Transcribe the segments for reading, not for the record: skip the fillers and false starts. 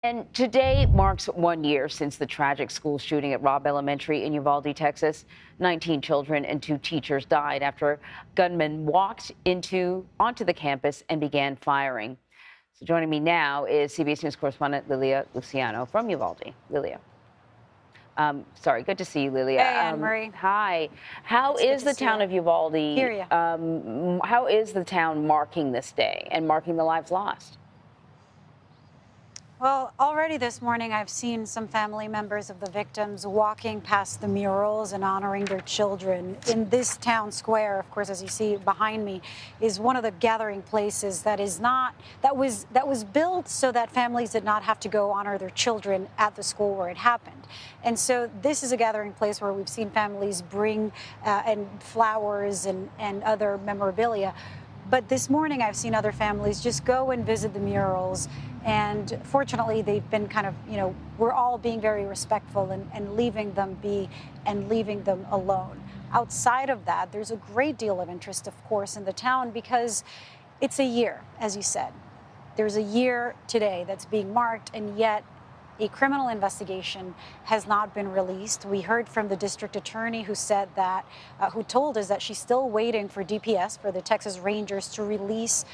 And today marks 1 year since the tragic school shooting at Robb Elementary in Uvalde, Texas. 19 children and 2 teachers died after a gunman walked onto the campus and began firing. So joining me now is CBS News correspondent Lilia Luciano from Uvalde. Lilia. Sorry, good to see you, Lilia. Hey, Anne-Marie. Hi. How is the town of Uvalde? Hear ya. How is the town marking this day and marking the lives lost? Well, already this morning, I've seen some family members of the victims walking past the murals and honoring their children. In this town square, of course, as you see behind me, is one of the gathering places that was built so that families did not have to go honor their children at the school where it happened. And so this is a gathering place where we've seen families bring and flowers and other memorabilia. But this morning, I've seen other families just go and visit the murals. And fortunately, they've been kind of, we're all being very respectful and leaving them be and leaving them alone. Outside of that, there's a great deal of interest, of course, in the town because it's a year, as you said. There's a year today that's being marked, and yet a criminal investigation has not been released. We heard from the district attorney who said that, who told us that she's still waiting for DPS, for the Texas Rangers, to release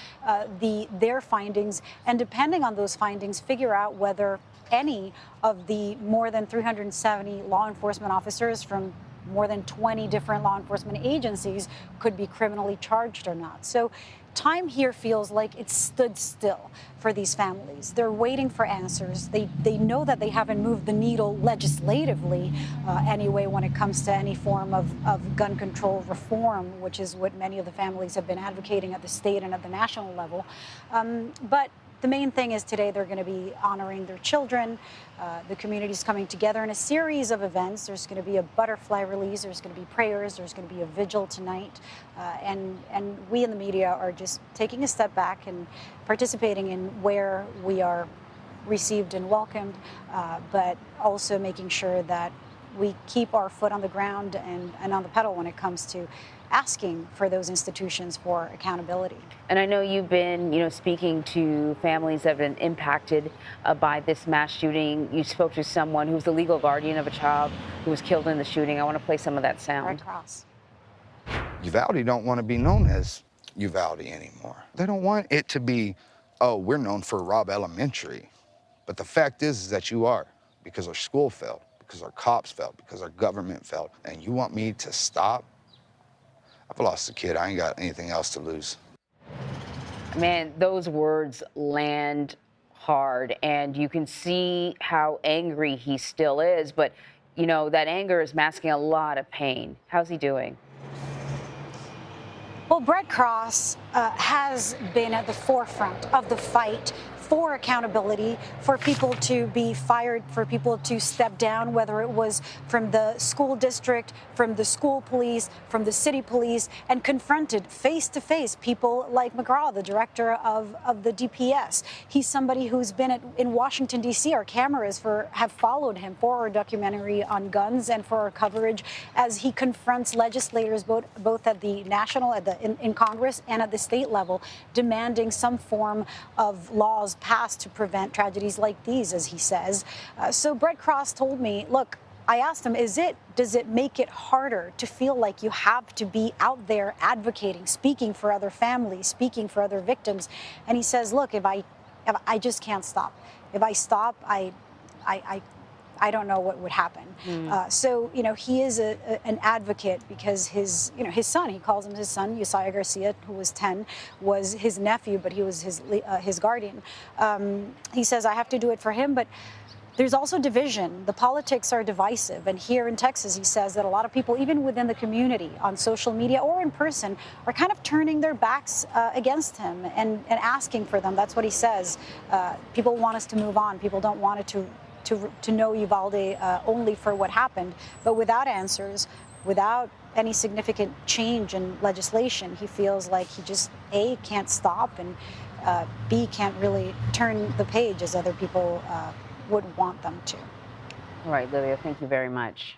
their findings, and depending on those findings, figure out whether any of the more than 370 law enforcement officers from more than 20 different law enforcement agencies could be criminally charged or not. So time here feels like it's stood still for these families. They're waiting for answers. They know that they haven't moved the needle legislatively anyway when it comes to any form of gun control reform, which is what many of the families have been advocating at the state and at the national level. But the main thing is today they're going to be honoring their children. The community's coming together in a series of events. There's going to be a butterfly release. There's going to be prayers. There's going to be a vigil tonight. And we in the media are just taking a step back and participating in where we are received and welcomed, but also making sure that we keep our foot on the ground and on the pedal when it comes to asking for those institutions for accountability. And I know you've been, speaking to families that have been impacted by this mass shooting. You spoke to someone who's the legal guardian of a child who was killed in the shooting. I want to play some of that sound. Red Cross. Uvalde don't want to be known as Uvalde anymore. They don't want it to be, oh, we're known for Robb Elementary. But the fact is that you are, because our school failed, because our cops failed, because our government failed. And you want me to stop? I've lost a kid. I ain't got anything else to lose. Man, those words land hard, and you can see how angry he still is. But, that anger is masking a lot of pain. How's he doing? Well, Red Cross has been at the forefront of the fight for accountability, for people to be fired, for people to step down, whether it was from the school district, from the school police, from the city police, and confronted face-to-face people like McGraw, the director of the DPS. He's somebody who's been in Washington, D.C. Our cameras have followed him for our documentary on guns and for our coverage as he confronts legislators both at the national, in Congress, and at the state level, demanding some form of laws passed to prevent tragedies like these, as he says. So Red Cross told me, look, I asked him, does it make it harder to feel like you have to be out there advocating, speaking for other families, speaking for other victims? And he says, look, if I just can't stop. If I stop, I don't know what would happen. So, he is an advocate because his son, he calls him his son, Josiah Garcia, who was 10, was his nephew, but he was his guardian. He says, I have to do it for him, but there's also division. The politics are divisive. And here in Texas, he says that a lot of people, even within the community, on social media or in person, are kind of turning their backs against him and asking for them. That's what he says. People want us to move on. People don't want it to know Uvalde only for what happened, but without answers, without any significant change in legislation, he feels like he just, A, can't stop, and B, can't really turn the page as other people would want them to. All right, Lilia, thank you very much.